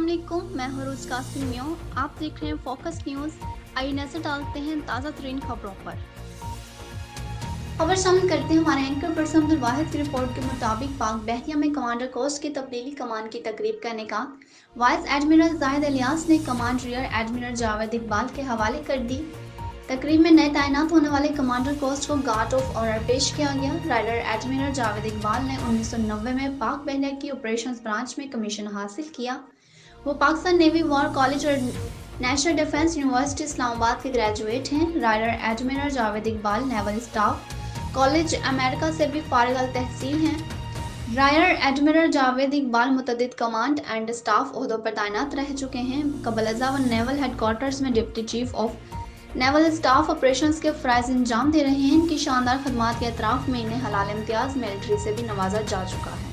अस्सलाम वालेकुम, मैं हूं रोज कासिम मियां। आप देख रहे हैं फोकस न्यूज़। आइए नजर डालते हैं ताज़ा तरीन खबरों पर। खबर शामिल करते हैं हमारे एंकर पर्सन अब्दुल वाहिद की रिपोर्ट के मुताबिक पाक बहरिया में कमांडर कोस्ट की तब्दीली कमान की तकरीब का इनेकाद वाइस एडमिरल जाहिद इलियास ने command rear admiral Javed Iqbal के हवाले कर दी। तकरीब में नए तैनात होने वाले कमांडर कोस्ट को गार्ड ऑफ ऑनर पेश किया गया। राइडर एडमिरल जावेद इकबाल ने 1990 में पाक बहरिया की ऑपरेशंस ब्रांच में कमीशन हासिल किया। वो पाकिस्तान नेवी वॉर कॉलेज और नेशनल डिफेंस यूनिवर्सिटी इस्लामाबाद के ग्रेजुएट हैं। राइडर admiral Javed Iqbal naval staff college America से भी फारिग अल तहसील हैं। राइडर एडमिरल जावेद इकबाल मुतअद्दिद कमांड एंड स्टाफ ओहदों पर तैनात रह चुके हैं। कबल अज़ा व नेवल हेडक्वार्टर्स में deputy chief of naval staff operations के फ़राइज़ अंजाम दे रहे हैं। इनकी शानदार खदमात के एतराफ़ में इन्हें हलाल इम्तियाज़ मिलिट्री से भी नवाजा जा चुका है।